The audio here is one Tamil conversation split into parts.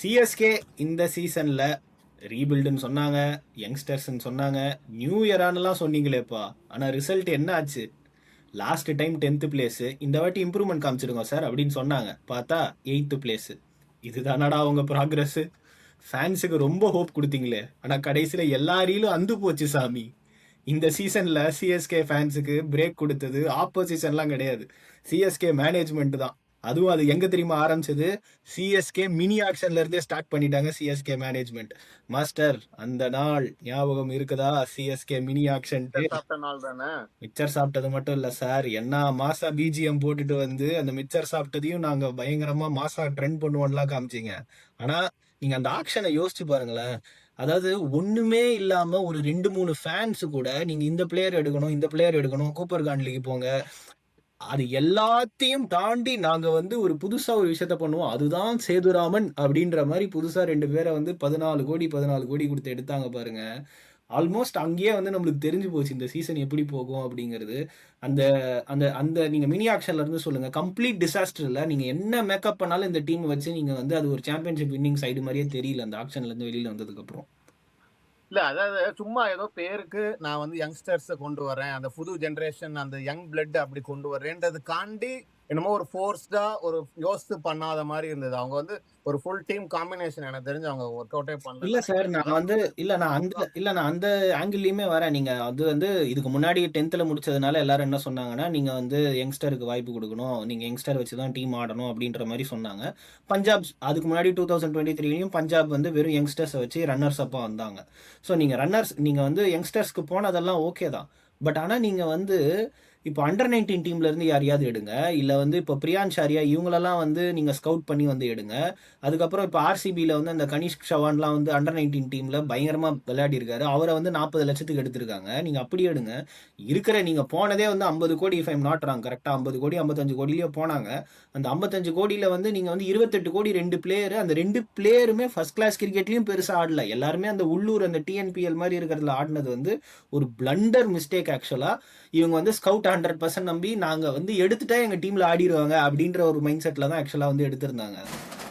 சிஎஸ்கே இந்த சீசன்ல ரீபில்டுன்னு சொன்னாங்க, யங்ஸ்டர்ஸ்ன்னு சொன்னாங்க, நியூ இயரானுலாம் சொன்னீங்களேப்பா. ஆனால் ரிசல்ட் என்ன ஆச்சு? லாஸ்ட் டைம் 10th பிளேஸு, இந்த வாட்டி இம்ப்ரூவ்மெண்ட் காமிச்சிருங்க சார் அப்படின்னு சொன்னாங்க. பார்த்தா 8th பிளேஸு. இதுதானடா அவங்க ப்ராக்ரஸ்? ஃபேன்ஸுக்கு ரொம்ப ஹோப் கொடுத்தீங்களே, ஆனால் கடைசியில் எல்லா ரீலும் அந்து போச்சு சாமி. இந்த சீசனில் சிஎஸ்கே ஃபேன்ஸுக்கு பிரேக் கொடுத்தது ஆப்போசிஷன்லாம் கிடையாது, சிஎஸ்கே மேனேஜ்மெண்ட் தான். அதுவும் அது எங்க தெரியுமா ஆரம்பிச்சது? சிஎஸ்கே மினி ஆக்ஷன்ல இருந்தே ஸ்டார்ட் பண்ணிட்டாங்க சிஎஸ்கே மேனேஜ்மெண்ட். மாஸ்டர், அந்த நாள் ஞாபகம் இருக்குதா? சிஎஸ்கே மினி ஆக்ஷன் மிச்சர் சாப்பிட்டது மட்டும் இல்ல சார், என்ன மாசா பிஜிஎம் போட்டுட்டு வந்து அந்த மிச்சர் சாப்பிட்டதையும் நாங்க பயங்கரமா மாசா ட்ரெண்ட் பண்ணுவோம்லாம் காமிச்சிங்க. ஆனா நீங்க அந்த ஆக்ஷனை யோசிச்சு பாருங்களேன். அதாவது ஒண்ணுமே இல்லாம ஒரு 2-3 ஃபேன்ஸ் கூட நீங்க இந்த பிளேயர் எடுக்கணும், இந்த பிளேயர் எடுக்கணும், கூப்பர் கான்லிக்கு போங்க, அது எல்லாத்தையும் தாண்டி நாங்க வந்து ஒரு புதுசா ஒரு விஷயத்த பண்ணுவோம், அதுதான் சேதுராமன் அப்படின்ற மாதிரி புதுசா 2 பேரை வந்து 14 கோடி 14 கோடி கொடுத்து எடுத்தாங்க பாருங்க. ஆல்மோஸ்ட் அங்கேயே வந்து நம்மளுக்கு தெரிஞ்சு போச்சு இந்த சீசன் எப்படி போகும் அப்படிங்கிறது. அந்த அந்த அந்த நீங்க மினி ஆக்ஷன்ல இருந்து சொல்லுங்க, கம்ப்ளீட் டிசாஸ்டர் இல்ல. நீங்க என்ன மேக்கப் பண்ணாலும் இந்த டீம் வச்சு நீங்க வந்து அது ஒரு சாம்பியன்ஷிப் வின்னிங் சைடு மாதிரியே தெரியல அந்த ஆக்ஷன்ல இருந்து வெளியில வந்ததுக்கு அப்புறம். இல்ல அதாவது சும்மா ஏதோ பேருக்கு நான் வந்து யங்ஸ்டர்ஸை கொண்டு வரேன், அந்த புது ஜென்ரேஷன், அந்த யங் பிளட் அப்படி கொண்டு வரேன்றதுக்காண்டி என்னமோ ஒரு ஃபோர்ஸ்டா ஒரு யோசித்து பண்ணாத மாதிரி இருந்தது. அவங்க வந்து ஒரு ஃபுல் டீம் காம்பினேஷன் எனக்கு தெரிஞ்சு அவங்க ஒர்க் அவுட்டே பண்ணல. இல்ல சார், நான் அந்த ஆங்கிள்லயுமே வரேன். நீங்க அது வந்து இதுக்கு முன்னாடி 10th முடிச்சதுனால எல்லாரும் என்ன சொன்னாங்கன்னா, நீங்க வந்து யங்ஸ்டருக்கு வாய்ப்பு கொடுக்கணும், நீங்க யங்ஸ்டர் வச்சு தான் டீம் ஆடணும் அப்படின்ற மாதிரி சொன்னாங்க. பஞ்சாப் அதுக்கு முன்னாடி 2023 பஞ்சாப் வந்து வெறும் யங்ஸ்டர்ஸை வச்சு ரன்னர்ஸ் அப்பா வந்தாங்க. ஸோ நீங்க வந்து யங்ஸ்டர்ஸ்க்கு போனதெல்லாம் ஓகே தான். பட் ஆனால் நீங்க வந்து இப்போ அண்டர் 19 டீம்ல இருந்து யாரையாவது எடுங்க, இல்லை வந்து இப்போ பிரியான்ஷ் ஆரியா இவங்களெல்லாம் வந்து நீங்க ஸ்கவுட் பண்ணி வந்து எடுங்க. அதுக்கப்புறம் இப்போ ஆர்சிபியில் வந்து அந்த கனிஷ்க் சவான்லாம் வந்து அண்டர் 19 டீமில் பயங்கரமாக விளையாடி இருக்காரு, அவரை வந்து 40 லட்சத்துக்கு எடுத்திருக்காங்க. நீங்கள் அப்படி எடுங்க. இருக்கிற நீங்கள் போனதே வந்து 50 கோடி, இஃப் ஐம் நாட் ராங், கரெக்டாக 50 கோடி 55 கோடியிலேயே போனாங்க. அந்த 55 கோடியில் வந்து நீங்கள் வந்து 28 கோடி 2 பிளேயரு, அந்த 2 பிளேயருமே ஃபர்ஸ்ட் கிளாஸ் கிரிக்கெட்லையும் பெருசாக ஆடல. எல்லாருமே அந்த உள்ளூர் அந்த டிஎன்பிஎல் மாதிரி இருக்கிறதுல ஆடினது வந்து ஒரு பிளண்டர் மிஸ்டேக். ஆக்சுவலாக இவங்க வந்து ஸ்கவுட் 100% நம்பி நாங்கள் வந்து எடுத்துட்டா எங்கள் டீமில் ஆடிடுவாங்க அப்படின்ற ஒரு மைண்ட் செட்டில் தான் ஆக்சுவலாக வந்து எடுத்திருந்தாங்க.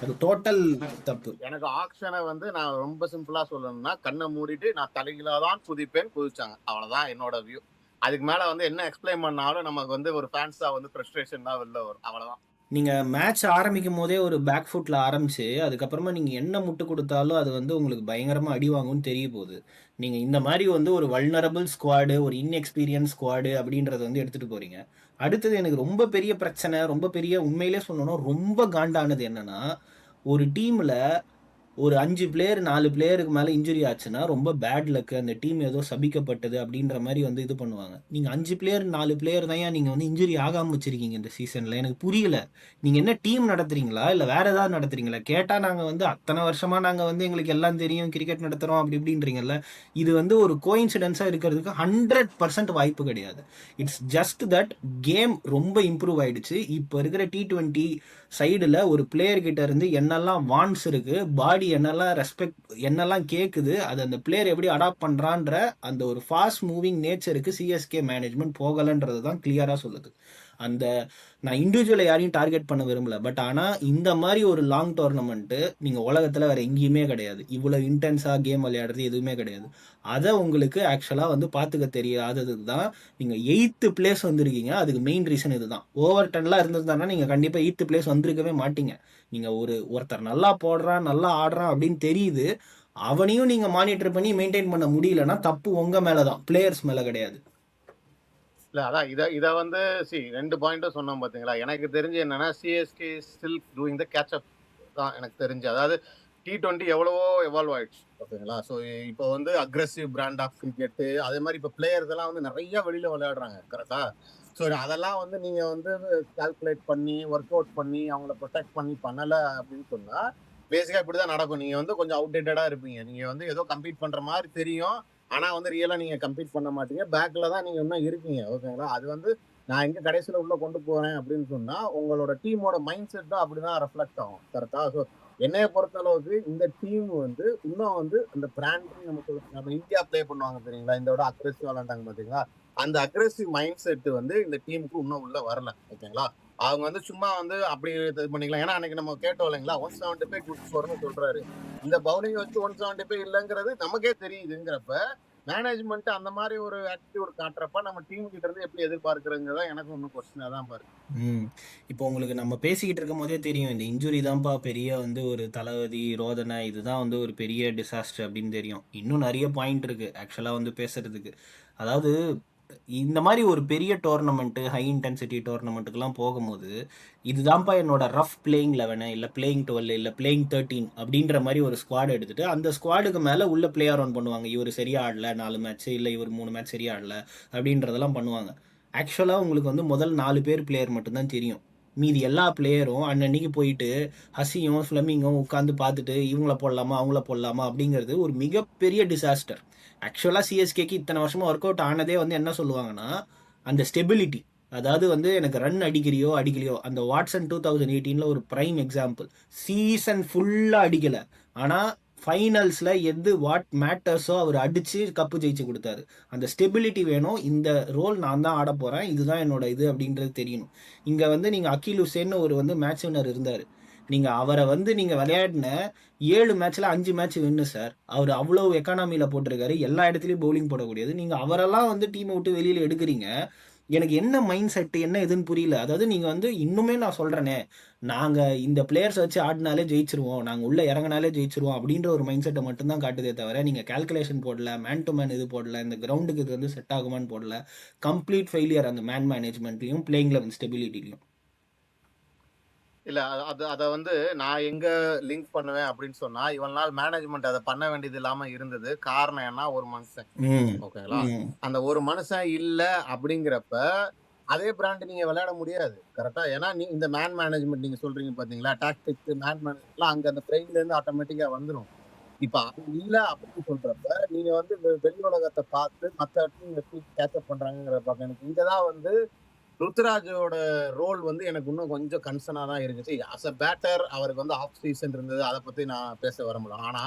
அது டோட்டல் தப்பு. எனக்கு ஆக்ஷனை வந்து நான் ரொம்ப சிம்பிளா சொல்லணும்னா, கண்ணை மூடிட்டு நான் தலைகீழா தான் குதிச்சாங்க, அவ்வளவுதான் என்னோட வியூ. அதுக்கு மேல வந்து என்ன எக்ஸ்பிளைன் பண்ணாலும் நமக்கு வந்து ஒரு ஃபேன்ஸா வந்து ஃப்ரஸ்ட்ரேஷன் தான் வெளில வரும், அவ்வளவுதான். நீங்கள் மேட்ச் ஆரம்பிக்கும் போதே ஒரு பேக் ஃபுட்டில் ஆரம்பிச்சு அதுக்கப்புறமா நீங்கள் என்ன முட்டு கொடுத்தாலும் அது வந்து உங்களுக்கு பயங்கரமாக அடி வாங்கும்னு தெரிய போகுது. நீங்கள் இந்த மாதிரி வந்து ஒரு வல்னரபிள் ஸ்குவாடு, ஒரு இன்எக்ஸ்பீரியன்ஸ் ஸ்குவாடு அப்படின்றத வந்து எடுத்துகிட்டு போகிறீங்க. அடுத்தது எனக்கு ரொம்ப பெரிய பிரச்சனை, ரொம்ப பெரிய உண்மையிலே சொல்லணும் ரொம்ப காண்டானது என்னன்னா, ஒரு டீமில் ஒரு 5 பிளேயர் 4 பிளேயருக்கு மேலே இன்ஜுரி ஆச்சுன்னா ரொம்ப பேட் லக்கு, அந்த டீம் ஏதோ சபிக்கப்பட்டது அப்படின்ற மாதிரி வந்து இது பண்ணுவாங்க. நீங்கள் 5 பிளேயர் 4 பிளேயர் தான் நீங்கள் வந்து இன்ஜுரி ஆகாமல் வச்சிருக்கீங்க இந்த சீசனில். எனக்கு புரியல, நீங்கள் என்ன டீம் நடத்துறீங்களா இல்லை வேற ஏதாவது நடத்துறீங்களா? கேட்டால் நாங்கள் வந்து அத்தனை வருஷமாக நாங்கள் வந்து எங்களுக்கு எல்லாம் தெரியும், கிரிக்கெட் நடத்துகிறோம் அப்படி இப்படின்றீங்கல்ல. இது வந்து ஒரு கோயின்சிடென்ஸாக இருக்கிறதுக்கு 100% வாய்ப்பு கிடையாது. இட்ஸ் ஜஸ்ட் தட் கேம் ரொம்ப இம்ப்ரூவ் ஆயிடுச்சு. இப்போ இருக்கிற T20 சைடில் ஒரு பிளேயர் கிட்ட இருந்து என்னெல்லாம் வான்ஸ் இருக்கு, பாடி என்னெல்லாம் ரெஸ்பெக்ட் என்னெல்லாம் கேட்குது, அது அந்த பிளேயர் எப்படி அடாப்ட் பண்ணுறான்ற அந்த ஒரு ஃபாஸ்ட் மூவிங் நேச்சருக்கு சிஎஸ்கே மேனேஜ்மெண்ட் போகலைன்றது தான் கிளியராக சொல்லுது. அந்த நான் இண்டிவிஜுவலை யாரையும் டார்கெட் பண்ண விரும்பல, பட் ஆனால் இந்த மாதிரி ஒரு லாங் டோர்னமெண்ட்டு நீங்கள் உலகத்தில் வேறு எங்கேயுமே கிடையாது. இவ்வளோ இன்டென்ஸாக கேம் விளையாடுறது எதுவுமே கிடையாது. அதை உங்களுக்கு ஆக்சுவலாக வந்து பார்த்துக்க தெரியாததுக்கு தான் நீங்கள் 8th பிளேஸ் வந்திருக்கீங்க. அதுக்கு மெயின் ரீசன் இதுதான். ஓவர் 10லாம் இருந்திருந்தாங்கன்னா நீங்கள் கண்டிப்பாக 8th பிளேஸ் வந்திருக்கவே மாட்டீங்க. நீங்கள் ஒருத்தர் நல்லா போடுறான் நல்லா ஆடுறான் அப்படின்னு தெரியுது, அவனையும் நீங்கள் மானிட்டர் பண்ணி மெயின்டைன் பண்ண முடியலன்னா தப்பு உங்கள் மேலே தான், பிளேயர்ஸ் மேலே கிடையாது. இல்ல அதான் இத வந்து ரெண்டு பாயிண்ட்டும் சொன்னோம் பாத்தீங்களா. எனக்கு தெரிஞ்சு என்னன்னா, CSK still doing the catch up தான் எனக்கு தெரிஞ்சு. அதாவது T20 எவ்வளவோ எவால்வ் ஆயிடுச்சு ஓகேங்களா. ஸோ இப்போ வந்து அக்ரெசிவ் பிராண்ட் ஆஃப் கிரிக்கெட்டு, அதே மாதிரி இப்போ பிளேயர்ஸ் எல்லாம் வந்து நிறைய வெளியில விளையாடுறாங்க கரெக்டா. ஸோ அதெல்லாம் வந்து நீங்க வந்து கால்குலேட் பண்ணி ஒர்க் அவுட் பண்ணி அவங்கள ப்ரொடெக்ட் பண்ணி பண்ணல அப்படின்னு சொன்னா பேசிக்கா இப்படிதான் நடக்கும். நீங்க வந்து கொஞ்சம் அவுடேட்டடா இருப்பீங்க. நீங்க வந்து ஏதோ கம்பீட் பண்ற மாதிரி தெரியும், ஆனா வந்து ரியலா நீங்க கம்பீட் பண்ண மாட்டீங்க. பேக்ல தான் நீங்க இன்னும் இருக்கீங்க ஓகேங்களா. அது வந்து நான் எங்க கடைசியில உள்ள கொண்டு போறேன் அப்படின்னு சொன்னா உங்களோட டீமோட மைண்ட் செட் தான் அப்படிதான் ரெஃப்ளெக்ட் ஆகும் கரெக்டா. ஸோ என்னைய பொறுத்த அளவுக்கு இந்த டீம் வந்து இன்னும் வந்து அந்த பிராண்டிங் நம்ம இந்தியா பிளே பண்ணுவாங்க தெரியுங்களா, இந்த விட அக்ரெசிவ் விளாண்டாங்க பாத்தீங்களா, அந்த அக்ரெசிவ் மைண்ட் செட் வந்து இந்த டீமுக்கு இன்னும் உள்ள வரல ஓகேங்களா. அவங்க வந்து சும்மா வந்து அப்படி இது பண்ணிக்கலாம். ஏன்னா அன்னைக்கு நம்ம கேட்டோம் இல்லைங்களா, 175 குட் ஸ்கோர்னு சொல்றாரு. இந்த பவுலிங் வச்சு 175 இல்லைங்கிறது நமக்கே தெரியுதுங்கிறப்ப, மேனேஜ்மெண்ட் அந்த மாதிரி ஒரு ஆட்டிடியூட் காட்டுறப்ப நம்ம டீம் கிட்ட இருந்து எப்படி எதிர்பார்க்கிறதுங்கிறதா எனக்கு ஒன்றும் கொஸ்டினா தான் பாரு. இப்போ உங்களுக்கு நம்ம பேசிக்கிட்டு இருக்கும் போதே தெரியும், இந்த இன்ஜுரி தான்ப்பா பெரிய வந்து ஒரு தலைவலி ரோதனை, இதுதான் வந்து ஒரு பெரிய டிசாஸ்டர் அப்படின்னு தெரியும். இன்னும் நிறைய பாயிண்ட் இருக்கு ஆக்சுவலாக வந்து பேசுறதுக்கு. அதாவது இந்த மாதிரி ஒரு பெரிய டோர்னமெண்ட்டு, ஹை இன்டென்சிட்டி டோர்னமெண்ட்டுக்கெல்லாம் போகும்போது இதுதான்ப்பா என்னோட ரஃப் பிளேயிங் 11 இல்லை பிளேயிங் 12 இல்லை பிளேயிங் 13 அப்படின்ற மாதிரி ஒரு ஸ்குவாட் எடுத்துட்டு அந்த ஸ்குவாடுக்கு மேலே உள்ள பிளேயர் ஆன் பண்ணுவாங்க. இவர் சரியா ஆடல 4 மேட்ச், இல்லை இவர் 3 மேட்ச் சரியா ஆடல அப்படின்றதெல்லாம் பண்ணுவாங்க. ஆக்சுவலாக உங்களுக்கு வந்து முதல் 4 பேர் பிளேயர் மட்டும்தான் தெரியும். மீதி எல்லா பிளேயரும் அன்னன்னைக்கு போயிட்டு ஹசியும் ஃப்ளெமிங்கும் உட்காந்து பார்த்துட்டு இவங்கள போடலாமா அவங்கள போடலாமா அப்படிங்கிறது ஒரு மிகப்பெரிய டிசாஸ்டர். ஆக்சுவலாக சிஎஸ்கேக்கு இத்தனை வருஷமாக ஒர்க் அவுட் ஆனதே வந்து என்ன சொல்லுவாங்கன்னா அந்த ஸ்டெபிலிட்டி. அதாவது வந்து எனக்கு ரன் அடிக்கிறியோ அடிக்கலையோ, அந்த வாட்சன் 2018 ஒரு ப்ரைம் எக்ஸாம்பிள். சீசன் ஃபுல்லாக அடிக்கலை, ஆனால் ஃபைனல்ஸில் எது வாட் மேட்டர்ஸோ அவர் அடித்து கப்பு ஜெயிச்சு கொடுத்தாரு. அந்த ஸ்டெபிலிட்டி வேணும். இந்த ரோல் நான் தான் ஆட போகிறேன், இதுதான் என்னோட இது அப்படின்றது தெரியணும். இங்கே வந்து நீங்கள் அகில் ஹுசேன்னு ஒரு வந்து மேட்ச் வின்னர் இருந்தார். நீங்கள் அவரை வந்து நீங்கள் விளையாடின 7 மேட்ச்சில் 5 மேட்ச் வின்னு சார். அவர் அவ்வளோ எக்கானமியில் போட்டிருக்காரு, எல்லா இடத்துலையும் பவுலிங் போடக்கூடியது. நீங்கள் அவரெல்லாம் வந்து டீமை விட்டு வெளியில் எடுக்கிறீங்க. எனக்கு என்ன மைண்ட் செட்டு என்ன எதுன்னு புரியல. அதாவது நீங்கள் வந்து இன்னுமே நான் சொல்கிறேனே, நாங்கள் இந்த பிளேயர்ஸ் வச்சு ஆடினாலே ஜெயிச்சிருவோம், நாங்கள் உள்ளே இறங்கினாலே ஜெயிச்சிருவோம் அப்படின்ற ஒரு மைண்ட் செட்டை மட்டும்தான் காட்டுதே தவிர, நீங்கள் கால்குலேஷன் போடல, மேன் டு மேன் இது போடல, இந்த கிரவுண்டுக்கு இது வந்து செட் ஆகுமான்னு போடல. கம்ப்ளீட் ஃபெயிலியர் அந்த மேன் மேனேஜ்மெண்ட்லையும் பிளேயிங் லெவன் ஸ்டெபிலிட்டிலையும். இல்ல அத வந்து நான் எங்க லிங்க் பண்ணுவேன் அப்படின்னு சொன்னா, இவ்வளவு நாள் மேனேஜ்மெண்ட் அதை பண்ண வேண்டியது இல்லாம இருந்தது. காரணம் என்ன, ஒரு மனுஷன். ஓகேங்களா, அந்த ஒரு மனுஷன் இல்ல அப்படிங்கிறப்ப அதே பிராண்ட் நீங்க விளையாட முடியாது. கரெக்டா? ஏன்னா நீ இந்த மேன் மேனேஜ்மெண்ட் நீங்க சொல்றீங்க பாத்தீங்களா, டாக்டிக்ஸ் மேன் மேனேஜ்மெண்ட்லாம் அங்க அந்த பிரெயின்ல இருந்து ஆட்டோமேட்டிக்கா வந்துடும். இப்ப அது இல்ல அப்படின்னு சொல்றப்ப நீங்க வந்து வெளி உலகத்தை பார்த்து மத்த டீம் எப்படி கேட்சப் பண்றாங்கிறத பார்க்க எனக்கு இங்கதான் வந்து ருத்ராஜோட ரோல் வந்து எனக்கு இன்னும் கொஞ்சம் கன்சர்னா தான் இருந்துச்சு. அஸ் அ பேட்டர் அவருக்கு வந்து ஆஃப் சீசன் இருந்தது, அதை பத்தி நான் பேச வர முடியும். ஆனா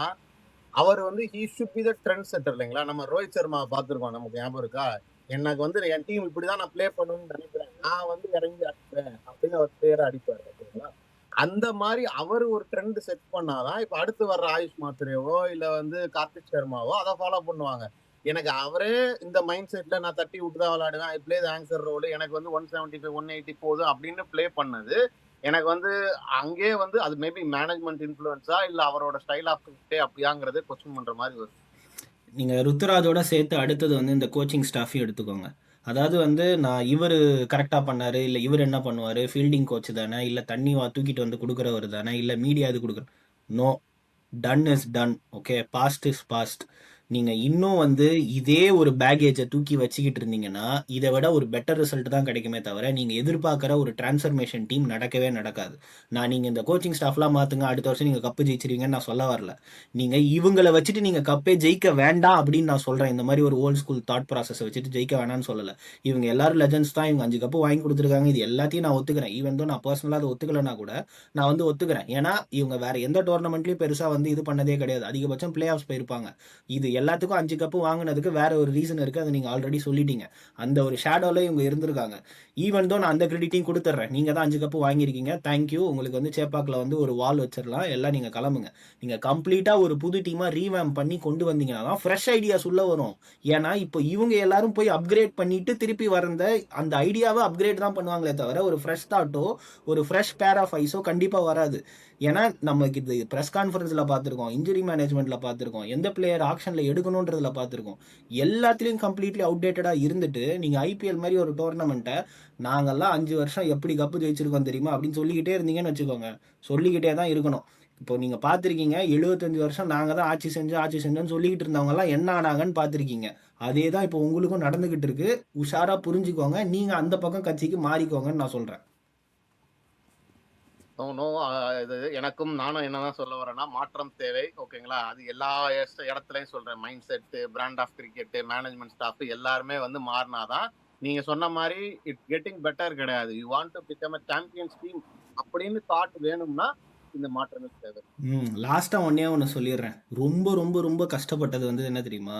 அவர் வந்து he should be the trend செட்டர் இல்லைங்களா. நம்ம ரோஹித் சர்மா பார்த்துருக்கோம், நமக்கு ஞாபகம் இருக்கா, எனக்கு வந்து என் டீம் இப்படிதான் நான் பிளே பண்ணணும்னு நினைக்கிறேன், நான் வந்து இறங்கி அடிப்பேன் அப்படின்னு அவர் பிளேயரை அடிப்பாரு. ஓகேங்களா, அந்த மாதிரி அவர் ஒரு ட்ரெண்ட் செட் பண்ணாதான் இப்ப அடுத்து வர்ற ஆயுஷ் மாத்ரேவோ இல்ல வந்து கார்த்திக் சர்மாவோ அதை ஃபாலோ பண்ணுவாங்க. எனக்கு அவரே இந்த மைண்ட் செட்ல நான் தட்டி விட்டு தான் விளையாடுவேன், I play the anchor role, எனக்கு வந்து 175 180 போதும் அப்படின்னு பிளே பண்ணது எனக்கு வந்து அங்கே வந்து அது மேபி மேனேஜ்மெண்ட் இன்ஃப்ளூயன்ஸா இல்ல அவரோட ஸ்டைல் ஆஃப் கிரிக்கெட் அப்படியாங்கிறதே கொஸ்டின் பண்ற மாதிரி வரும். நீங்கள் ருத்துராஜோட சேர்த்து அடுத்தது வந்து இந்த கோச்சிங் ஸ்டாஃபையும் எடுத்துக்கோங்க. அதாவது வந்து நான் இவர் கரெக்டாக பண்ணார், இல்லை இவர் என்ன பண்ணுவார், ஃபீல்டிங் கோச் தானே, இல்லை தண்ணி தூக்கிட்டு வந்து கொடுக்குறவர் தானே, இல்லை மீடியா இது கொடுக்குற, no, done is done. Okay, past is past. நீங்கள் இன்னும் வந்து இதே ஒரு பேகேஜை தூக்கி வச்சுக்கிட்டு இருந்தீங்கன்னா இதை விட ஒரு பெட்டர் ரிசல்ட் தான் கிடைக்குமே தவிர நீங்கள் எதிர்பார்க்குற ஒரு டிரான்ஸ்ஃபர்மேஷன் டீம் நடக்கவே நடக்காது. நீங்கள் இந்த கோச்சிங் ஸ்டாஃப்லாம் மாற்றுங்க, அடுத்த வருஷம் நீங்கள் கப்பு ஜெயிச்சிருவீங்கன்னு நான் சொல்ல வரல. நீங்கள் இவங்களை வச்சுட்டு நீங்கள் கப்பே ஜெயிக்க வேண்டாம் அப்படின்னு நான் சொல்கிறேன். இந்த மாதிரி ஒரு ஓல்ட் ஸ்கூல் தாட் ப்ராசஸை வச்சுட்டு ஜெயிக்க வேணாம்னு சொல்லலை. இவங்க எல்லாரும் லெஜண்ட்ஸ் தான், இவங்க 5 கப்பு வாங்கி கொடுத்துருக்காங்க, இது எல்லாத்தையும் நான் ஒத்துக்கிறேன். ஈவன் தான் நான் பர்சனலாக அதை ஒத்துக்கலைன்னா கூட நான் வந்து ஒத்துக்கிறேன். ஏன்னா இவங்க வேற எந்த டோர்னமெண்ட்லையும் பெருசாக வந்து இது பண்ணதே கிடையாது, அதிகபட்சம் பிளே ஆஃப்ஸ் போயிருப்பாங்க. இது எல்லாத்துக்கும் 5 கப்பு வாங்கினதுக்கு வேற ஒரு ரீசன் இருக்குது, அதை நீங்கள் ஆல்ரெடி சொல்லிட்டீங்க. அந்த ஒரு ஷேடோவில் இவங்க இருந்திருக்காங்க. ஈவன் தான் நான் அந்த கிரெடிட்டையும் கொடுத்துட்றேன், நீங்கள் தான் 5 கப்பு வாங்கியிருக்கீங்க, தேங்க்யூ. உங்களுக்கு வந்து சேப்பாக்கில் வந்து ஒரு வால் வச்சிடலாம், எல்லாம் நீங்கள் கிளம்புங்க. நீங்கள் கம்ப்ளீட்டாக ஒரு புது டீமாக ரீவேம் பண்ணி கொண்டு வந்தீங்கன்னா தான் ஃப்ரெஷ் ஐடியாஸ் உள்ள வரும். ஏன்னா இப்போ இவங்க எல்லாரும் போய் அப்கிரேட் பண்ணிட்டு திருப்பி வரந்த அந்த ஐடியாவை அப்கிரேட் தான் பண்ணுவாங்களே தவிர ஒரு ஃப்ரெஷ் தாட்டோ ஒரு ஃப்ரெஷ் பேர் ஆஃப் ஐஸோ கண்டிப்பாக வராது. ஏன்னா நமக்கு இது ப்ரெஸ் கான்ஃபரன்ஸில் பார்த்துருக்கோம், இன்ஜுரி மேனேஜ்மெண்ட்டில் பார்த்துருக்கோம், எந்த பிளேயர் ஆக்ஷனில் எடுக்கணுன்றதில் பார்த்துருக்கோம். எல்லாத்துலேயும் கம்ப்ளீட்லி அவுடேட்டடாக இருந்துட்டு நீங்கள் ஐபிஎல் மாதிரி ஒரு டோர்னமெண்ட்டை நாங்கள்லாம் 5 வருஷம் எப்படி கப்பு ஜெயிச்சிருக்கோம் தெரியுமா அப்படின்னு சொல்லிக்கிட்டே இருந்தீங்கன்னு வச்சுக்கோங்க. சொல்லிக்கிட்டே தான் இருக்கணும். இப்போ நீங்கள் பார்த்துருக்கீங்க, 75 வருஷம் நாங்கள் தான் ஆட்சி செஞ்சோன்னு சொல்லிக்கிட்டு இருந்தவங்கலாம் என்ன ஆனாங்கன்னு பார்த்துருக்கீங்க. அதே தான் இப்போ உங்களுக்கும் நடந்துக்கிட்டு இருக்கு. உஷாராக புரிஞ்சுக்கோங்க, நீங்கள் அந்த பக்கம் கட்சிக்கு மாறிக்கோங்கன்னு நான் சொல்கிறேன். நோ இது எனக்கும் நானும் என்னதான் சொல்ல வரேன்னா, மாற்றம் தேவை. ஓகேங்களா, அது எல்லா இடத்துலையும் சொல்றேன். Mindset, brand of cricket, management staff எல்லாருமே வந்து மாறினாதான் நீங்க சொன்ன மாதிரி இட்ஸ் கெட்டிங் பெட்டர் கிடையாது. You want to become a champions team அப்படின்னு தாட் வேணும்னா இந்த மாற்றங்கள் தேவை. லாஸ்ட்டாக ஒன்று சொல்லிடுறேன். ரொம்ப ரொம்ப ரொம்ப கஷ்டப்பட்டது வந்து என்ன தெரியுமா,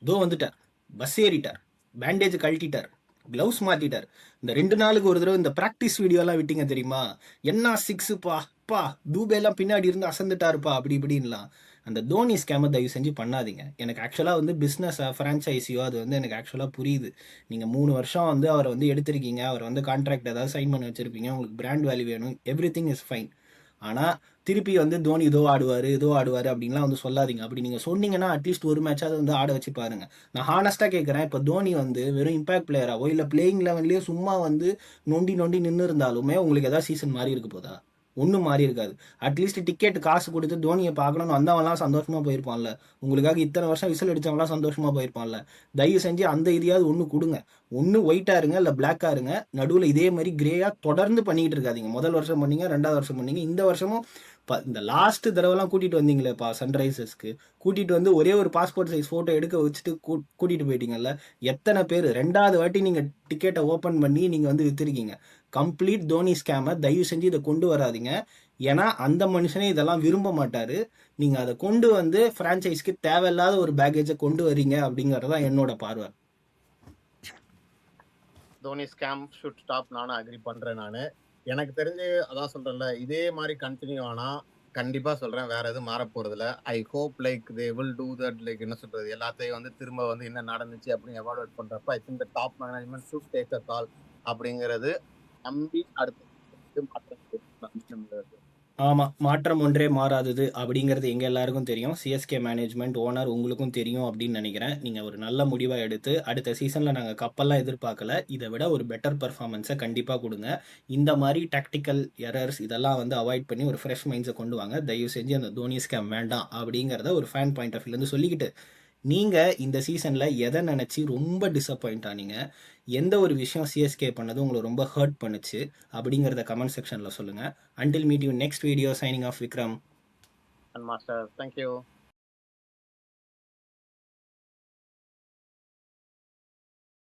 இதோ வந்துட்டார், பஸ் ஏறிட்டார், பேண்டேஜ் கழட்டிட்டார், கிளவுஸ் மாத்திட்டார். இந்த 2 நாளுக்கு ஒரு தடவை இந்த பிராக்டிஸ் வீடியோலாம் விட்டீங்க தெரியுமா? என்ன 6பா பா தூபேலாம் பின்னாடி இருந்து அசந்துட்டாருப்பா அப்படி இப்படின்லாம். அந்த தோனி ஸ்கேமை தயவு செஞ்சு பண்ணாதீங்க. எனக்கு ஆக்சுவலாக வந்து பிஸ்னஸா ஃப்ரான்ச்சைஸியோ அது வந்து எனக்கு ஆக்சுவலாக புரியுது. நீங்கள் 3 வருஷம் வந்து அவரை வந்து எடுத்திருக்கீங்க, அவர் வந்து கான்ட்ராக்ட் ஏதாவது சைன் பண்ணி வச்சிருப்பீங்க, உங்களுக்கு பிராண்ட் வேல்யூ வேணும், எவ்ரி திங் இஸ் ஃபைன். ஆனால் திருப்பி வந்து தோனி இதோ ஆடுவார் அப்படின்லாம் வந்து சொல்லாதீங்க. அப்படி நீங்கள் சொன்னீங்கன்னா அட்லீஸ்ட் ஒரு மேட்சாவது வந்து ஆட வச்சு பாருங்க. நான் ஹானஸ்ட்டாக கேட்குறேன், இப்போ தோனி வந்து வெறும் இம்பாக்ட் பிளேயராவோ இல்லை பிளேயிங் லெவன்லேயே சும்மா வந்து நொண்டி நொண்டி நின்று இருந்தாலுமே உங்களுக்கு ஏதாவது சீசன் மாறி இருக்க போதா? ஒன்றும் மாறி இருக்காது. அட்லீஸ்ட் டிக்கெட் காசு கொடுத்து தோனியை பார்க்கணும்னு வந்தவன்லாம் சந்தோஷமாக போயிருப்பான்ல. உங்களுக்காக இத்தனை வருஷம் விசில் அடித்தவங்களாம் சந்தோஷமாக போயிருப்பான்ல. தயவு செஞ்சு அந்த இதையாவது ஒன்று கொடுங்க. ஒன்று ஒயிட்டாக இருங்க இல்லை பிளாக்காக இருங்க. நடுவில் இதே மாதிரி கிரேயாக தொடர்ந்து பண்ணிக்கிட்டு இருக்காதிங்க. முதல் வருஷம் பண்ணீங்க, 2வது வருஷம் பண்ணீங்க, இந்த வருஷமும் இந்த லாஸ்ட் தடவைலாம் கூட்டிகிட்டு வந்தீங்களேப்பா சன்ரைசர்ஸ்க்கு, கூட்டிகிட்டு வந்து ஒரே ஒரு பாஸ்போர்ட் சைஸ் ஃபோட்டோ எடுக்க வச்சுட்டு கூட்டிகிட்டு போயிட்டீங்கல்ல. எத்தனை பேர் 2வது வாட்டி நீங்கள் டிக்கெட்டை ஓப்பன் பண்ணி நீங்கள் வந்து விற்றுருக்கீங்க. கம்ப்ளீட் தோனி ஸ்கேமை தயவு செஞ்சு இதை கொண்டு வராதிங்க. ஏன்னா அந்த மனுஷனே இதெல்லாம் விரும்ப மாட்டார். நீங்கள் அதை கொண்டு வந்து ஃப்ரான்ச்சைஸ்க்கு தேவையில்லாத ஒரு பேக்கேஜை கொண்டு வரீங்க அப்படிங்கிறது தான் என்னோட பார்வை. Dhoni scam should stop. நானும் அக்ரி பண்றேன். எனக்கு தெரிஞ்சு அதான் சொல்றேன்ல, இதே மாதிரி கண்டினியூ ஆனா கண்டிப்பா சொல்றேன், வேற எதுவும் மாற போறது இல்ல. I hope like they will do that. Like என்ன சொல்றது, எல்லாத்தையும் வந்து திரும்ப வந்து என்ன நடந்துச்சு அப்படின்னு எவாலுவேட் பண்றப்ப I think the top management should take a call அப்படிங்கிறது நம்பி அடுத்து மாற்றம். ஆமாம், மாற்றம் ஒன்றே மாறாதது அப்படிங்கிறது எங்கள் எல்லாருக்கும் தெரியும். சிஎஸ்கே மேனேஜ்மெண்ட் ஓனர் உங்களுக்கும் தெரியும் அப்படின்னு நினைக்கிறேன். நீங்கள் ஒரு நல்ல முடிவாக எடுத்து அடுத்த சீசனில் நாங்கள் கப்பெல்லாம் எதிர்பார்க்கல, இதை விட ஒரு பெட்டர் பர்ஃபார்மன்ஸை கண்டிப்பாக கொடுங்க. இந்த மாதிரி டாக்டிக்கல் எரர்ஸ் இதெல்லாம் வந்து அவாய்ட் பண்ணி ஒரு ஃப்ரெஷ் மைண்ட்ஸை கொண்டு வாங்க. தயவு செஞ்சு அந்த தோனி ஸ்கேம் வேண்டாம் அப்படிங்கிறத ஒரு ஃபேன் பாயிண்ட் ஆஃப் வியூலேருந்து சொல்லிக்கிட்டு, நீங்கள் இந்த சீசனில் எதை நினச்சி ரொம்ப டிசப்பாயிண்ட் ஆனீங்க, எந்த ஒரு விஷயம் சிஎஸ்கே பண்ணது உங்களை ரொம்ப ஹர்ட் பண்ணுச்சு அப்படிங்கிறத கமெண்ட் செக்ஷனில் சொல்லுங்கள். Until meet you next video, signing off Vikram And Master, thank you.